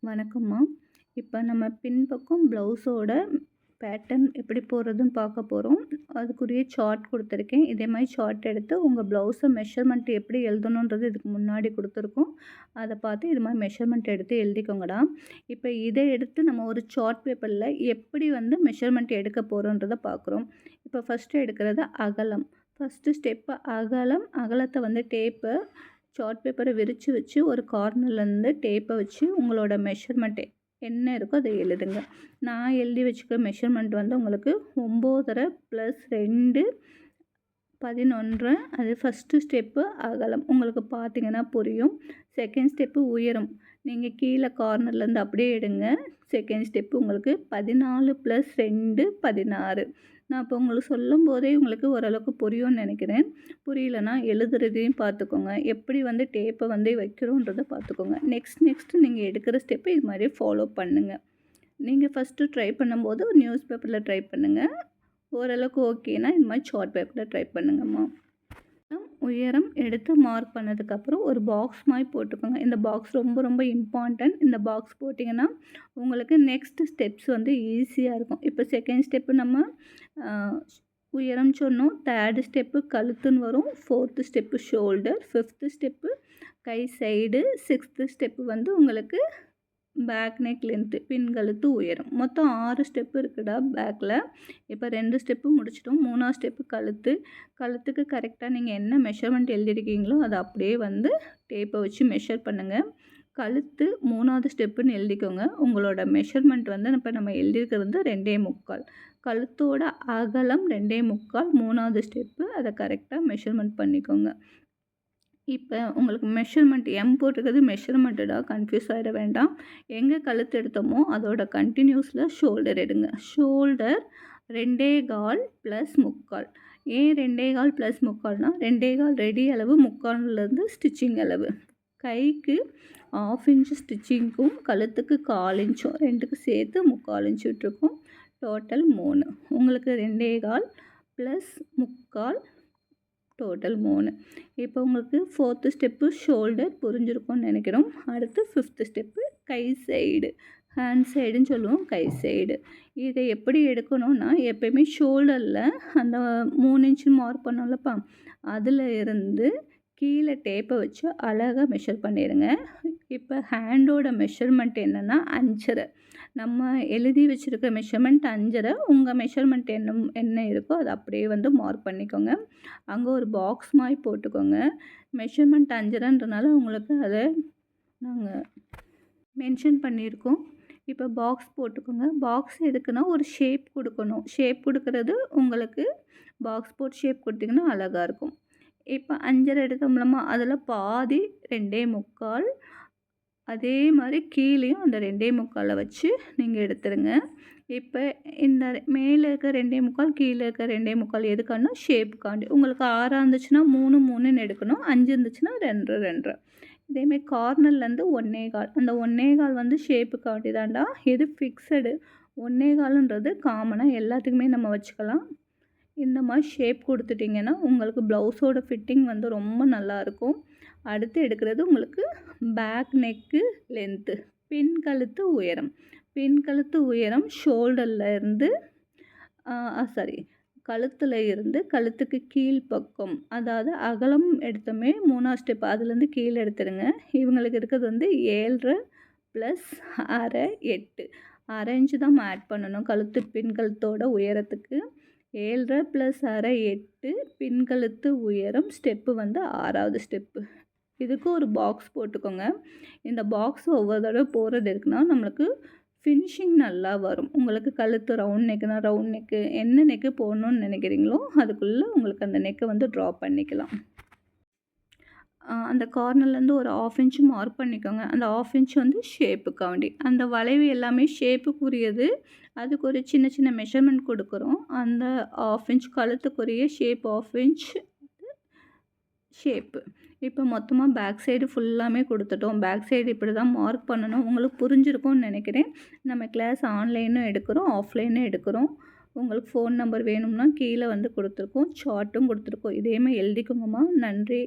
வணக்கம்மா. இப்போ நம்ம பின்பக்கம் ப்ளவுஸோட பேட்டர்ன் எப்படி போடுறதுன்னு பார்க்க போகிறோம். அதுக்குரிய சார்ட் கொடுத்துருக்கேன். இதே மாதிரி சார்ட் எடுத்து உங்கள் ப்ளவுஸை மெஷர்மெண்ட் எப்படி எழுதணுன்றது இதுக்கு முன்னாடி கொடுத்துருக்கோம். அதை பார்த்து இது மாதிரி மெஷர்மெண்ட் எடுத்து எழுதிக்கோங்கடா. இப்போ இதை எடுத்து நம்ம ஒரு சார்ட் பேப்பரில் எப்படி மெஷர்மெண்ட் எடுக்க போகிறோன்றதை பார்க்குறோம். இப்போ ஃபஸ்ட்டு எடுக்கிறது அகலம். ஃபஸ்ட்டு ஸ்டெப்பு அகலம். அகலத்தை டேப்பை சார்ட் பேப்பரை விரித்து வச்சு ஒரு கார்னர்லேருந்து டேப்பை வச்சு உங்களோட மெஷர்மெண்ட்டு என்ன இருக்கோ அதை எழுதுங்க. நான் எழுதி வச்சுக்க மெஷர்மெண்ட் உங்களுக்கு 9.5 + 2 11. அது ஃபஸ்ட்டு ஸ்டெப்பு அகலம். உங்களுக்கு பார்த்திங்கன்னா புரியும். செகண்ட் ஸ்டெப்பு உயரம். நீங்கள் கீழே கார்னர்லேருந்து அப்படியே எடுங்க. செகண்ட் ஸ்டெப்பு உங்களுக்கு 14 + 2 16. நான் இப்போ உங்களுக்கு சொல்லும் போதே உங்களுக்கு ஓரளவுக்கு புரியும்னு நினைக்கிறேன். புரியலன்னா எழுதுறதையும் பார்த்துக்கோங்க. எப்படி டேப்பை வைக்கிறோன்றதை பார்த்துக்கோங்க. நெக்ஸ்ட்டு நீங்கள் எடுக்கிற ஸ்டெப்பு இது மாதிரி ஃபாலோ பண்ணுங்கள். நீங்கள் ஃபஸ்ட்டு ட்ரை பண்ணும்போது நியூஸ் பேப்பரில் ட்ரை பண்ணுங்கள். ஓரளவுக்கு ஓகேனா இது மாதிரி சார்ட் பேப்பரில் ட்ரை பண்ணுங்கம்மா. உயரம் எடுத்து மார்க் பண்ணதுக்கப்புறம் ஒரு பாக்ஸ் மாதிரி போட்டுக்கோங்க. இந்த பாக்ஸ் ரொம்ப ரொம்ப இம்பார்ட்டன்ட். இந்த பாக்ஸ் போட்டிங்கன்னா உங்களுக்கு நெக்ஸ்ட் ஸ்டெப்ஸ் ஈஸியாக இருக்கும். இப்போ செகண்ட் ஸ்டெப்பு நம்ம உயரம் சொன்னோம். தேர்டு ஸ்டெப்பு கழுத்துன்னு வரும். Fourth step shoulder. Fifth step கை சைடு. சிக்ஸ்த்து ஸ்டெப்பு உங்களுக்கு பேக் நெக் லென்த்து, பின் கழுத்து உயரம். மொத்தம் 6 ஸ்டெப்பு இருக்குடா பேக்கில். இப்போ 2 ஸ்டெப்பு முடிச்சிட்டோம். 3ஆவது ஸ்டெப்பு கழுத்து. கழுத்துக்கு கரெக்டாக நீங்கள் என்ன மெஷர்மெண்ட் எழுதியிருக்கீங்களோ அதை அப்படியே டேப்பை வச்சு மெஷர் பண்ணுங்கள். கழுத்து 3ஆவது ஸ்டெப்புன்னு எழுதிக்கோங்க. உங்களோட மெஷர்மெண்ட் இப்போ நம்ம எழுதியிருக்கிறது 2.25. கழுத்தோட அகலம் 2.25. 3ஆவது ஸ்டெப்பு. அதை கரெக்டாக மெஷர்மெண்ட் பண்ணிக்கோங்க. இப்போ உங்களுக்கு மெஷர்மெண்ட் எம் போட்டிருக்கிறது மெஷர்மெண்ட்டடா, கன்ஃபியூஸ் ஆகிட வேண்டாம். எங்கே கழுத்து எடுத்தோமோ அதோட கண்டினியூஸில் ஷோல்டர் எடுங்க. ஷோல்டர் 2.25 + 3/4. ஏன் 2.25 + 3/4னா 2.25 ரெடி அளவு, 3/4 ஸ்டிச்சிங் அளவு. கைக்கு 1/2 இன்ச்சு ஸ்டிச்சிங்க்கும் கழுத்துக்கு 1/4 இன்ச்சும் ரெண்டுக்கு சேர்த்து 3/4 இன்ச்சு விட்டுருக்கோம். டோட்டல் 3. உங்களுக்கு 2.25 + 3/4 டோட்டல் 3. இப்போ உங்களுக்கு ஃபோர்த்து ஸ்டெப்பு ஷோல்டர் புரிஞ்சிருக்கும்னு நினைக்கிறோம். அடுத்து ஃபிஃப்த்து ஸ்டெப்பு கை சைடு. ஹேண்ட் சைடுன்னு சொல்லுவோம், கை சைடு. இதை எப்படி எடுக்கணும்னா எப்போயுமே ஷோல்டரில் அந்த 3 இன்ச்சு மார்க் பண்ணோம்லப்பா, அதில் இருந்து கீழே டேப்பை வச்சு அழகாக மெஷர் பண்ணிடுங்க. இப்போ ஹேண்டோட மெஷர்மெண்ட் என்னென்னா 5.5. நம்ம எழுதி வச்சுருக்க மெஷர்மெண்ட் 5.5. உங்கள் மெஷர்மெண்ட் என்ன இருக்கோ அதை அப்படியே மார்க் பண்ணிக்கோங்க. அங்கே ஒரு பாக்ஸ் மாதிரி போட்டுக்கோங்க. மெஷர்மெண்ட் 5.5ன்றனால உங்களுக்கு அதை நாங்கள் மென்ஷன் பண்ணியிருக்கோம். இப்போ பாக்ஸ் போட்டுக்கோங்க. பாக்ஸ் எதுக்குன்னா ஒரு ஷேப் கொடுக்கணும். ஷேப் கொடுக்கறது உங்களுக்கு பாக்ஸ் போட்டு ஷேப் கொடுத்திங்கன்னா அழகாக இருக்கும். இப்போ 5.5 எடுத்தோம்லம்மா, அதில் பாதி 2.25. அதே மாதிரி கீழேயும் அந்த 2.25 வச்சு நீங்கள் எடுத்துருங்க. இப்போ இந்த மேலே இருக்க 2.25, கீழே இருக்க 2.25 எதுக்கானா ஷேப்புக்காண்டி. உங்களுக்கு 6 இருந்துச்சுன்னா 3 3ன்னு எடுக்கணும். 5 இருந்துச்சுன்னா 2 2. இதேமாதிரி கார்னர்லேருந்து 1.25. அந்த 1.25 ஷேப்புக்காண்டி தான்டா. எது ஃபிக்ஸடு 1.25ன்றது காமனாக எல்லாத்துக்குமே நம்ம வச்சுக்கலாம். இந்த மாதிரி ஷேப் கொடுத்துட்டிங்கன்னா உங்களுக்கு ப்ளவுஸோட ஃபிட்டிங் ரொம்ப நல்லாயிருக்கும். அடுத்து எடுக்கிறது உங்களுக்கு பேக் நெக்கு லென்த்து. பின் கழுத்து உயரம். பின் கழுத்து உயரம் ஷோல்டரில் இருந்து கழுத்தில் இருந்து கழுத்துக்கு கீழ் பக்கம், அதாவது அகலம் எடுத்தோமே 3ஆவது ஸ்டெப், அதுலேருந்து கீழே எடுத்துருங்க. இவங்களுக்கு இருக்கிறது 7.5 + 1/2 8. 1/2 இன்ச்சு தான் ஆட் பண்ணணும் கழுத்து பின் கழுத்தோட உயரத்துக்கு. 7.5 + 1/2 8. பின் கழுத்து உயரம் ஸ்டெப்பு 6ஆவது ஸ்டெப்பு. இதுக்கு ஒரு பாக்ஸ் போட்டுக்கோங்க. இந்த பாக்ஸ் ஒவ்வொரு தடவை போடுறது இருக்குன்னா நம்மளுக்கு ஃபினிஷிங் நல்லா வரும். உங்களுக்கு கழுத்து ரவுண்ட் நெக்குனா ரவுண்ட் நெக்கு, என்ன நெக்கு போடணுன்னு நினைக்கிறீங்களோ அதுக்குள்ளே உங்களுக்கு அந்த நெக்கை ட்ரா பண்ணிக்கலாம். அந்த கார்னர்லேருந்து ஒரு 1/2 இன்ச்சு மார்க் பண்ணிக்கோங்க. அந்த 1/2 இன்ச் ஷேப்புக்காண்டி. அந்த வளைவு எல்லாமே ஷேப்புக்குரியது. அதுக்கு ஒரு சின்ன சின்ன மெஷர்மெண்ட் கொடுக்குறோம். அந்த 1/2 இன்ச் கழுத்துக்குரிய ஷேப் 1/2 இன்ச் ஷேப்பு. இப்போ மொத்தமாக பேக் சைடு ஃபுல்லாமே கொடுத்துட்டோம். பேக் சைடு இப்படி தான் மார்க் பண்ணணும். உங்களுக்கு புரிஞ்சிருக்கும்னு நினைக்கிறேன். நம்ம கிளாஸ் ஆன்லைனும் எடுக்கிறோம், ஆஃப்லைனும் எடுக்கிறோம். உங்களுக்கு ஃபோன் நம்பர் வேணும்னா கீழே கொடுத்துருக்கோம். சார்ட்டும் கொடுத்துருக்கோம். இதேமாதிரி எழுதிக்கோங்கம்மா. நன்றி.